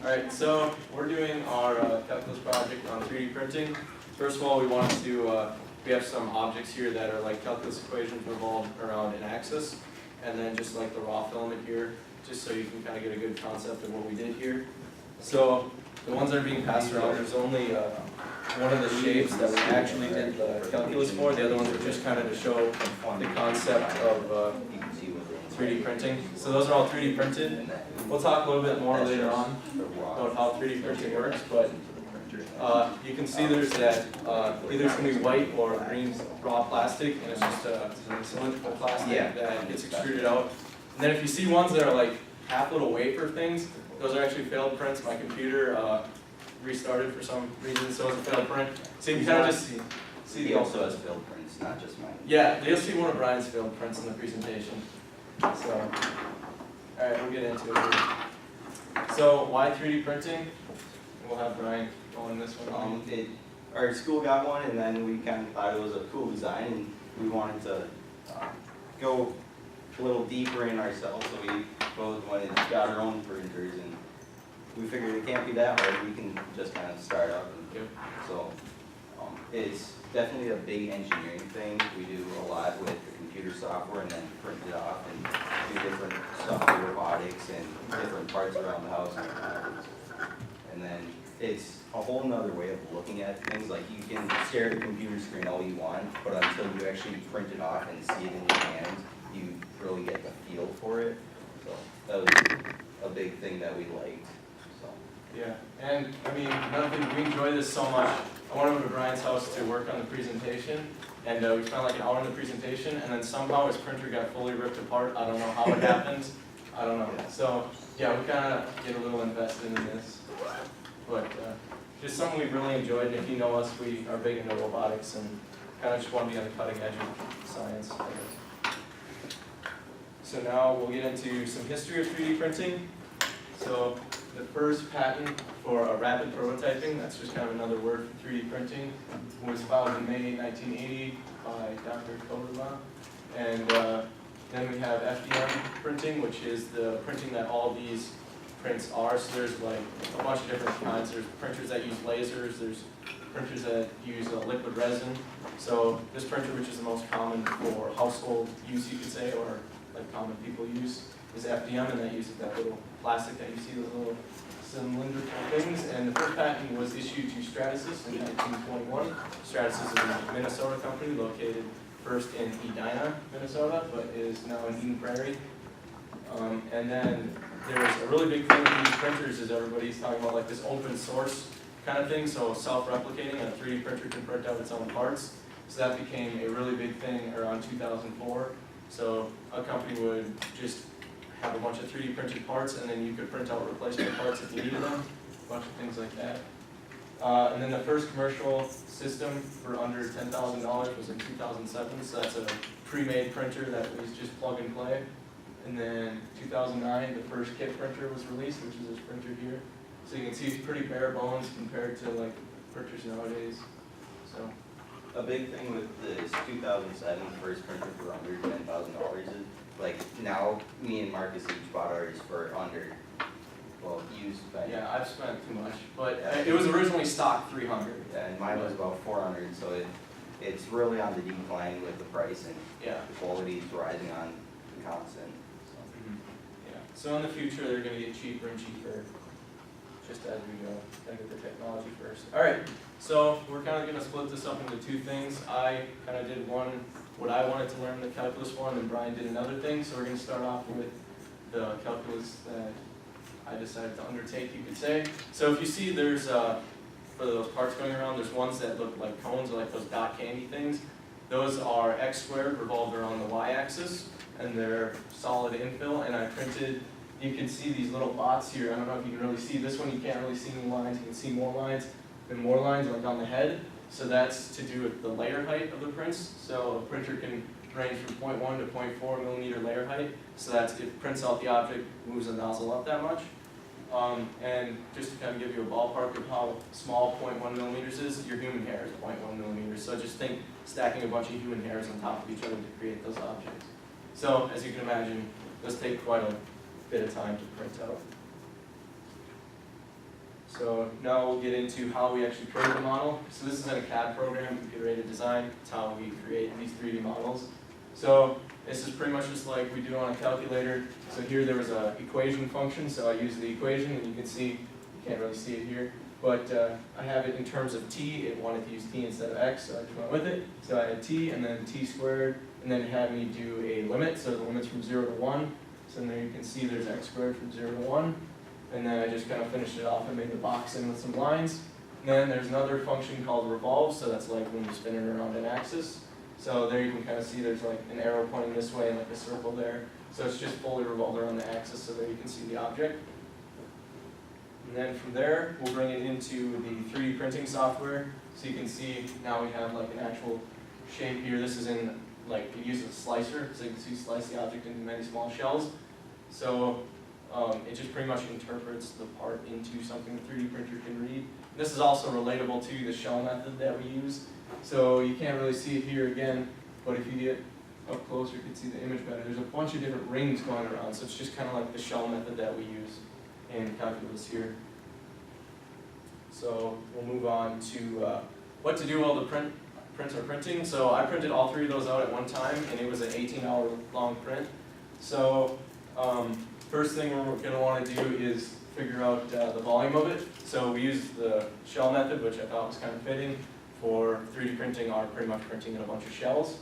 Alright, so we're doing our calculus project on 3D printing. First of all, we want to, we have some objects here that are like calculus equations revolved around an axis, and then just like the raw filament here, just so you can kind of get a good concept of what we did here. So the ones that are being passed around, there's only one of the shapes that we actually did the calculus for. The other ones are just kind of to show the concept of 3D printing. So those are all 3D printed. We'll talk a little bit more later on about how 3D printing works, but you can see there's that either it's going to be white or green raw plastic, and it's just a cylindrical plastic that gets extruded out. And then if you see ones that are like half little wafer things, those are actually failed prints. My computer restarted for some reason, so it's a failed print. So you can kind of just see He also has failed prints, not just mine. Yeah, you'll see one of Brian's failed prints in the presentation. So, alright, we'll get into it here. So, why 3D printing? We'll have Brian go on this one. Our school got one, and then we kind of thought it was a cool design, and we wanted to go a little deeper in ourselves, so we both went and got our own printers, and we figured it can't be that hard, we can just kind of start up. And so, it's definitely a big engineering thing. We do a lot with the computer software and then print it off and do different stuff with robotics and different parts around the house. And then it's a whole nother way of looking at things. Like, you can stare at a computer screen all you want, but until you actually print it off and see it in your hands, you really get the feel for it. So that was a big thing that we liked. So. Yeah, and I mean, another thing, we enjoy this so much. I went over to Brian's house to work on the presentation, and we spent like an hour on the presentation, and then somehow his printer got fully ripped apart. I don't know how it happened. I don't know. So yeah, we kind of get a little invested in this, but just something we really enjoyed. And if you know us, we are big into robotics and kind of just want to be on the cutting edge of science. So now we'll get into some history of 3D printing. So the first patent for rapid prototyping, that's just kind of another word for 3D printing, was filed in May 1980 by Dr. Kodama. And then we have FDM printing, which is the printing that all these prints are. So there's like a bunch of different kinds. There's printers that use lasers, there's printers that use liquid resin. So this printer, which is the most common for household use, you could say, or like common people use, is FDM, and that uses that little plastic that you see, those little cylindrical things. And the first patent was issued to Stratasys in 1921. Stratasys is a Minnesota company located first in Edina, Minnesota, but is now in Eden Prairie. And then there's a really big thing with these printers is everybody's talking about like this open source kind of thing, so self-replicating, and a 3D printer can print out its own parts. So that became a really big thing around 2004. So a company would just have a bunch of 3D printed parts, and then you could print out replacement parts if you needed them, a bunch of things like that. And then the first commercial system for under $10,000 was in 2007, so that's a pre-made printer that was just plug and play. And then 2009, the first kit printer was released, which is this printer here. So you can see it's pretty bare bones compared to like printers nowadays. So. A big thing with this 2007 first printer for under $10,000 is, like, now me and Marcus each bought ours for under, well, used back. Yeah, I've spent too much, but it was originally stock 300. Yeah, and mine was about 400, so it's really on the decline with the price, and the quality is rising on constant. So. Yeah. So in the future, they're going to get cheaper and cheaper, just as we go. Gotta get the technology first. All right. So we're kind of going to split this up into two things. I kind of did one, what I wanted to learn, the calculus one, and Brian did another thing. So we're going to start off with the calculus that I decided to undertake, you could say. So if you see, there's, for those parts going around, there's ones that look like cones, or like those dot candy things. Those are x squared revolved around the y-axis, and they're solid infill. And I printed, you can see these little dots here. I don't know if you can really see this one. You can't really see any lines. You can see more lines. And more lines like on the head, so that's to do with the layer height of the prints. So a printer can range from 0.1 to 0.4 millimeter layer height, so that's if it prints out the object, moves the nozzle up that much. And just to kind of give you a ballpark of how small 0.1 millimeters is, your human hair is 0.1 millimeters. So just think stacking a bunch of human hairs on top of each other to create those objects. So as you can imagine, those take quite a bit of time to print out. So now we'll get into how we actually create the model. So this is in a CAD program, computer aided design. It's how we create these 3D models. So this is pretty much just like we do on a calculator. So here there was an equation function, so I use the equation, and you can see, you can't really see it here, but I have it in terms of t. It wanted to use t instead of x, so I just went with it. So I had t, and then t squared, and then it had me do a limit, so the limit's from 0 to 1. So there you can see there's x squared from 0 to 1. And then I just kind of finished it off and made the box in with some lines. And then there's another function called revolve, so that's like when you spin it around an axis. So there you can kind of see there's like an arrow pointing this way and like a circle there. So it's just fully revolved around the axis, so there you can see the object. And then from there, we'll bring it into the 3D printing software. So you can see now we have like an actual shape here. This is in, like, it uses a slicer, so you can see slice the object into many small shells. So it just pretty much interprets the part into something the 3D printer can read. This is also relatable to the shell method that we use. So you can't really see it here again, but if you get up closer, you can see the image better. There's a bunch of different rings going around, so it's just kind of like the shell method that we use in calculus here. So we'll move on to what to do while the prints are printing. So I printed all 3 of those out at one time, and it was an 18-hour long print. So first thing we're going to want to do is figure out the volume of it. So we used the shell method, which I thought was kind of fitting for 3D printing, are pretty much printing in a bunch of shells.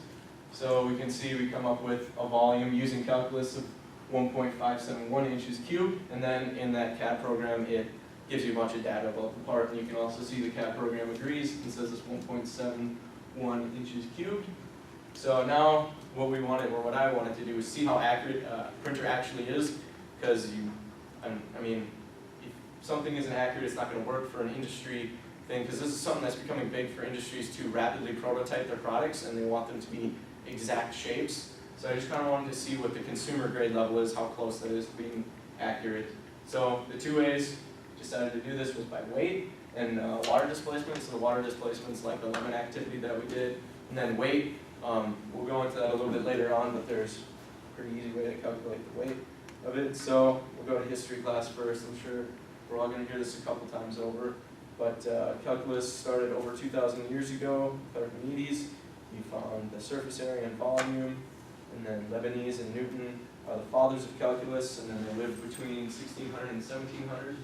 So we can see we come up with a volume using calculus of 1.571 inches cubed, and then in that CAD program it gives you a bunch of data about the part, and you can also see the CAD program agrees and says it's 1.71 inches cubed. So now what we wanted, or what I wanted to do, is see how accurate printer actually is, because I mean, if something isn't accurate, it's not going to work for an industry thing, because this is something that's becoming big for industries to rapidly prototype their products, and they want them to be exact shapes. So I just kind of wanted to see what the consumer grade level is, how close that is to being accurate. So the 2 ways decided to do this was by weight and water displacement. So the water displacement is like the lemon activity that we did, and then weight. We'll go into that a little bit later on, but there's a pretty easy way to calculate the weight of it. So we'll go to history class first. I'm sure we're all going to hear this a couple times over. But calculus started over 2,000 years ago with Archimedes. He found the surface area and volume, and then Leibniz and Newton are the fathers of calculus, and then they lived between 1600 and 1700.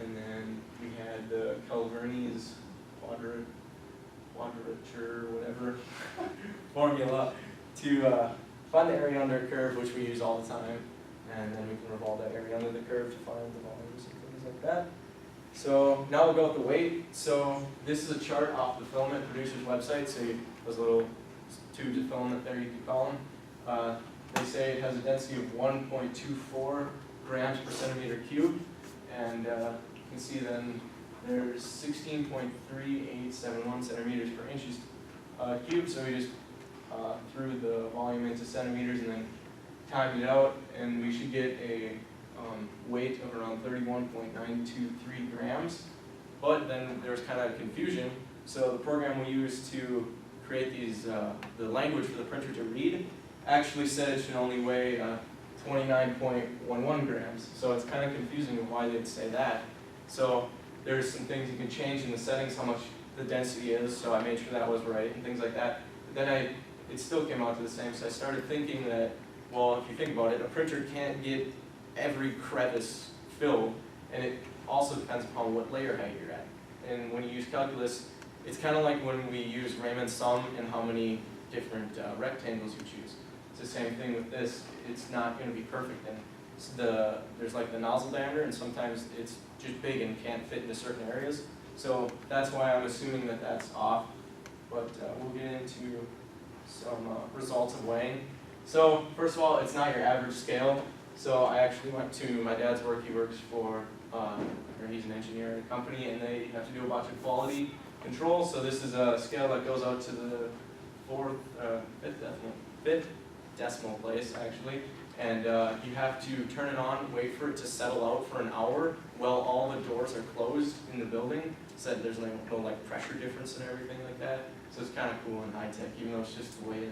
And then we had the Calverni's quadrature, whatever, formula to find the area under a curve, which we use all the time. And then we can revolve that area under the curve to find the volumes and things like that. So now we'll go with the weight. So this is a chart off the filament producer's website. So those little tubes of filament there, you could call them. They say it has a density of 1.24 grams per centimeter cubed. And you can see then there's 16.3871 centimeters per inches cubed. So we just threw the volume into centimeters and then timed it out, and we should get a weight of around 31.923 grams. But then there's kind of confusion. So the program we used to create these, the language for the printer to read, actually said it should only weigh 29.11 grams. So it's kind of confusing of why they'd say that. So there's some things you can change in the settings, how much the density is, so I made sure that was right and things like that. But then it still came out to the same, so I started thinking that, well, if you think about it, a printer can't get every crevice filled, and it also depends upon what layer height you're at. And when you use calculus, it's kind of like when we use Raman sum and how many different rectangles you choose. It's the same thing with this. It's not going to be perfect, and there's like the nozzle diameter, and sometimes it's just big and can't fit into certain areas. So that's why I'm assuming that that's off. But we'll get into some results of weighing. So first of all, it's not your average scale. So I actually went to my dad's work. He works for, or he's an engineer at a company, and they have to do a bunch of quality control. So this is a scale that goes out to the fifth decimal place, actually. And you have to turn it on, wait for it to settle out for an hour while all the doors are closed in the building, so that there's no like pressure difference and everything like that. So it's kind of cool and high tech, even though it's just the way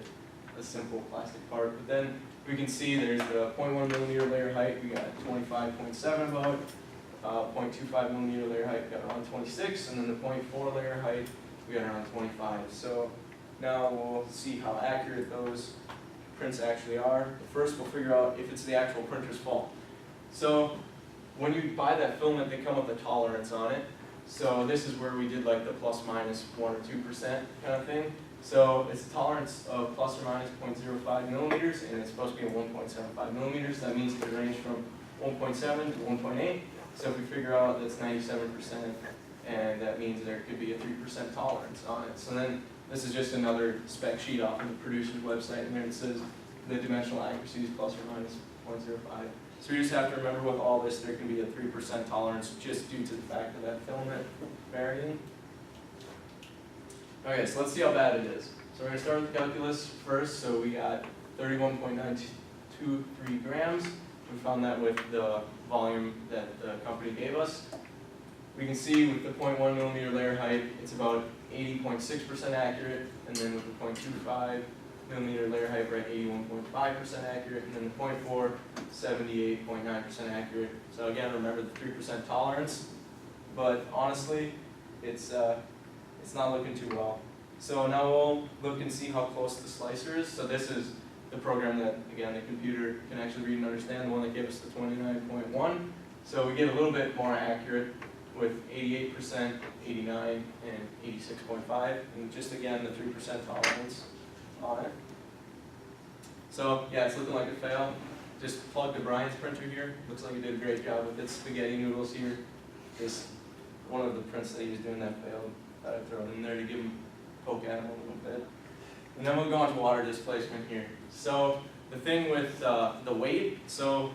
a simple plastic part. But then we can see there's the 0.1 millimeter layer height. We got 25.7 about, .25 millimeter layer height, we got around 26, and then the .4 layer height, we got around 25. So now we'll see how accurate those prints actually are. First, we'll figure out if it's the actual printer's fault. So when you buy that filament, they come with a tolerance on it. So this is where we did like the plus minus 1 or 2% kind of thing. So it's a tolerance of plus or minus 0.05 millimeters, and it's supposed to be 1.75 millimeters. That means it can range from 1.7 to 1.8. So if we figure out that's 97%, and that means there could be a 3% tolerance on it. So then this is just another spec sheet off of the producer's website, and there it says the dimensional accuracy is plus or minus 0.05. So you just have to remember with all this, there can be a 3% tolerance just due to the fact of that filament varying. Okay, so let's see how bad it is. So we're going to start with the calculus first. So we got 31.923 grams. We found that with the volume that the company gave us. We can see with the 0.1 millimeter layer height, it's about 80.6% accurate, and then with the 0.25 millimeter layer height, we're at 81.5% accurate, and then the 0.4, 78.9% accurate. So again, remember the 3% tolerance, but honestly, it's not looking too well. So now we'll look and see how close the slicer is. So this is the program that, again, the computer can actually read and understand, the one that gave us the 29.1. So we get a little bit more accurate with 88%, 89, and 86.5, and just again, the 3% tolerance on it. So yeah, it's looking like a fail. Just plug the Brian's printer here. Looks like he did a great job with its spaghetti noodles here. Just one of the prints that he was doing that failed. That I throw it in there to give him poke at him a little bit. And then we'll go on to water displacement here. So the thing with the weight, so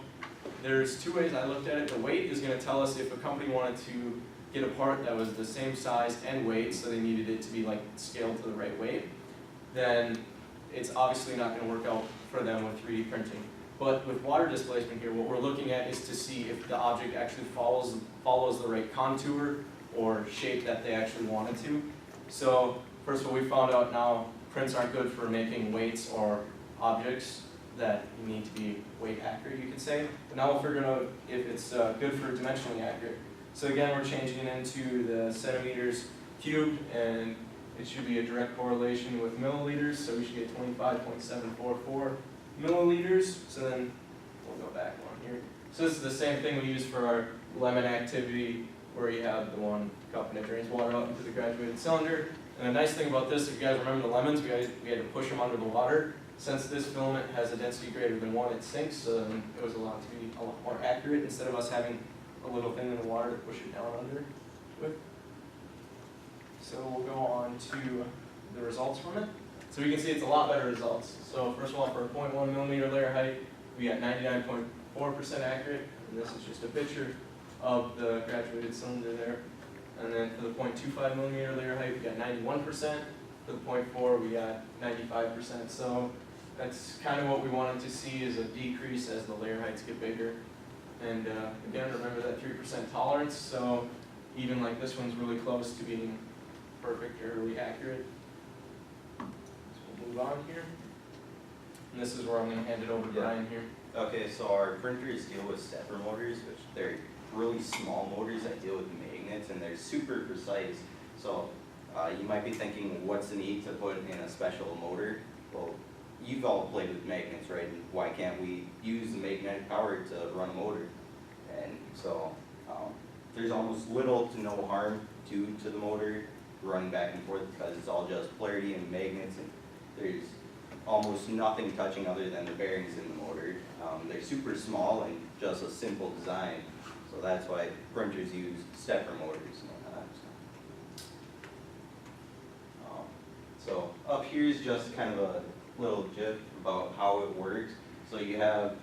there's two ways I looked at it. The weight is going to tell us if a company wanted to get a part that was the same size and weight, so they needed it to be like scaled to the right weight, then it's obviously not going to work out for them with 3D printing. But with water displacement here, what we're looking at is to see if the object actually follows the right contour or shape that they actually wanted to. So first of all, we found out now prints aren't good for making weights or objects that need to be weight accurate, you could say. But now we'll figure out if it's good for dimensionally accurate. So again, we're changing it into the centimeters cubed, and it should be a direct correlation with milliliters. So we should get 25.744 milliliters. So then we'll go back one here. So this is the same thing we use for our lemon activity, where you have the one cup and it drains water out into the graduated cylinder. And the nice thing about this, if you guys remember the lemons, we had to push them under the water. Since this filament has a density greater than 1, it sinks, so then it was allowed to be a lot more accurate instead of us having a little thing in the water to push it down under with. So we'll go on to the results from it. So we can see it's a lot better results. So first of all, for a 0.1 millimeter layer height, we got 99.4% accurate, and this is just a picture of the graduated cylinder there. And then for the 0.25 millimeter layer height, we got 91%. For the 0.4, we got 95%. So that's kind of what we wanted to see, is a decrease as the layer heights get bigger. And again, remember that 3% tolerance. So even like this one's really close to being perfect or really accurate. So we'll move on here. And this is where I'm going to hand it over to Brian here. Okay, so our printers deal with stepper motors, which they're really small motors that deal with magnets, and they're super precise. So you might be thinking, what's the need to put in a special motor? Well, you've all played with magnets, right? And why can't we use the magnetic power to run a motor? And so there's almost little to no harm to the motor running back and forth, because it's all just polarity and magnets, and there's almost nothing touching other than the bearings in the motor. They're super small and just a simple design, so that's why printers use stepper motors and whatnot. So up here is just kind of a little gif about how it works. So you have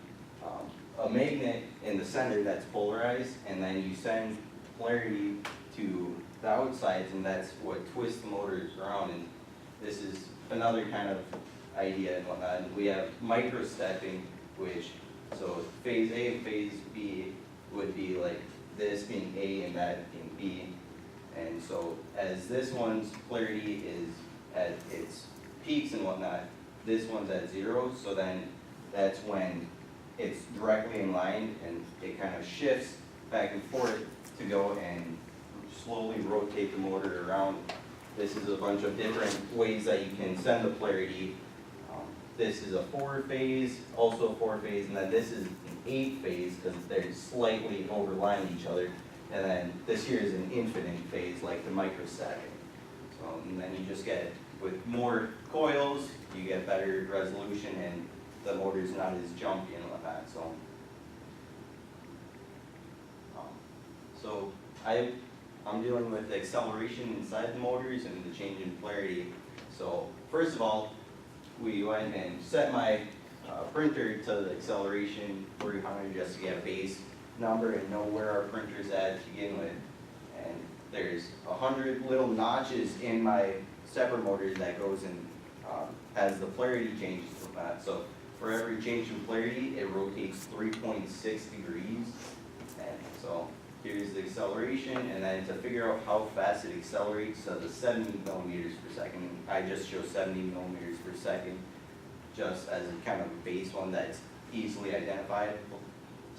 a magnet in the center that's polarized, and then you send polarity to the outsides, and that's what twists the motors around. And this is another kind of idea and whatnot. And we have microstepping, which, so phase A and phase B would be like this being A and that being B. And so as this one's polarity is at its peaks and whatnot, this one's at 0, so then that's when it's directly in line and it kind of shifts back and forth to go and slowly rotate the motor around. This is a bunch of different ways that you can send the polarity. This is a 4-phase, also a 4-phase, and then this is an 8-phase because they're slightly overlying each other. And then this here is an infinite phase like the microstatic. So, and then you just get, with more coils, you get better resolution and the motor's not as jumpy and whatnot, so. I'm dealing with the acceleration inside the motors and the change in polarity. So first of all, we went and set my printer to the acceleration 300 just to get a base number and know where our printer's at to begin with. And there's 100 little notches in my stepper motor that goes in as the polarity changes from that. So for every change in polarity, it rotates 3.6 degrees. And so here's the acceleration, and then to figure out how fast it accelerates to the 70 millimeters per second, I just show 70 millimeters per second just as a kind of a base one that's easily identified.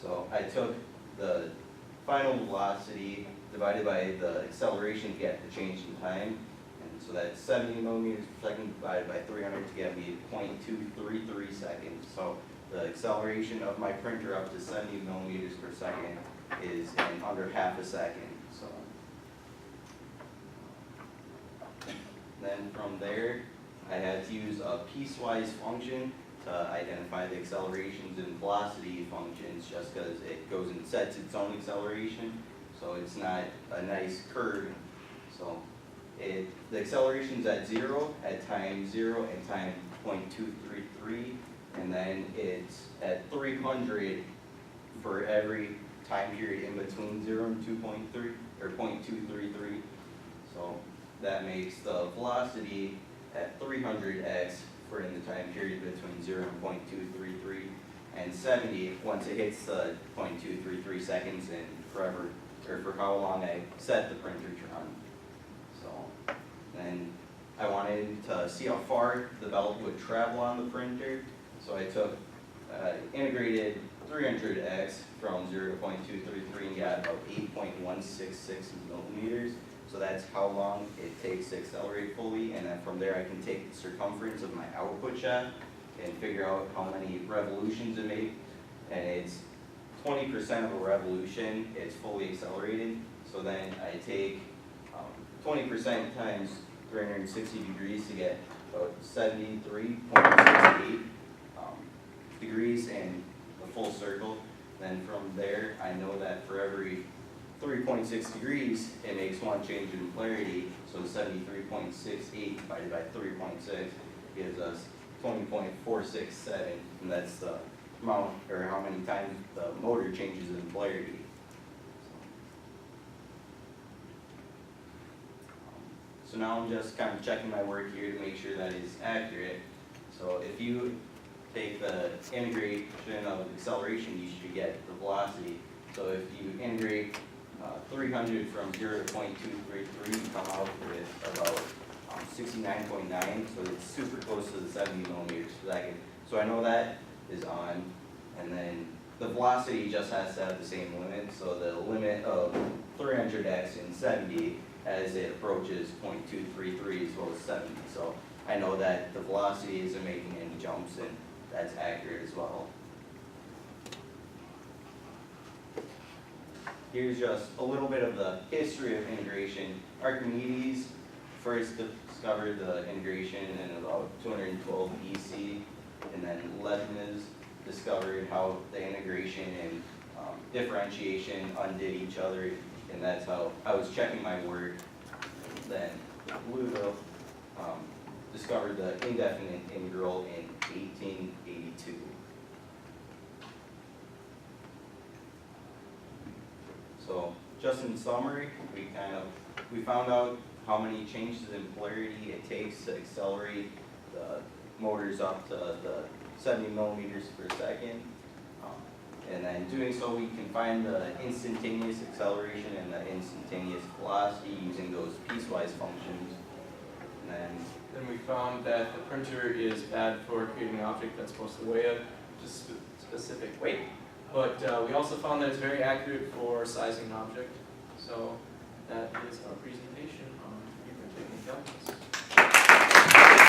So I took the final velocity divided by the acceleration to get the change in time. And so that's 70 millimeters per second divided by 300 to get me 0.233 seconds. So the acceleration of my printer up to 70 millimeters per second is in under half a second. So then from there, I had to use a piecewise function to identify the accelerations and velocity functions just because it goes and sets its own acceleration. So it's not a nice curve. So the acceleration's at 0 at time 0 and time 0.233, and then it's at 300 for every time period in between 0 and 2.3 or 0.233. So that makes the velocity at 300x for in the time period between 0 and 0.233, and 70 once it hits the 0.233 seconds and forever, or for how long I set the printer to run. So then I wanted to see how far the belt would travel on the printer, so I took integrated 300x from 0 to 0.233 and got about 8.166 millimeters. So that's how long it takes to accelerate fully, and then from there I can take the circumference of my output shaft and figure out how many revolutions it makes, and it's 20% of a revolution, it's fully accelerated. So then I take 20% times 360 degrees to get about 73.68 degrees in a full circle. Then from there, I know that for every 3.6 degrees, it makes one change in polarity. So 73.68 divided by 3.6 gives us 20.467, and that's the amount, or how many times the motor changes in polarity. So now I'm just kind of checking my work here to make sure that it's accurate. So if you take the integration of acceleration, you should get the velocity. So if you integrate 300 from 0 to 0.233, you come out with about 69.9, so it's super close to the 70 millimeters per second. So I know that is on, and then the velocity just has to have the same limit, so the limit of 300x in 70 as it approaches 0.233 as well as 70. So I know that the velocity isn't making any jumps, and that's accurate as well. Here's just a little bit of the history of integration. Archimedes first discovered the integration in about 212 BC, and then Leibniz discovered how the integration and differentiation undid each other, and that's how I was checking my work. Then Liouville discovered the indefinite integral in 1882. So just in summary, we found out how many changes in polarity it takes to accelerate the motors up to the 70 millimeters per second. And then doing so, we can find the instantaneous acceleration and the instantaneous velocity using those piecewise functions. And then we found that the printer is bad for creating an object that's supposed to weigh a specific weight. But we also found that it's very accurate for sizing an object. So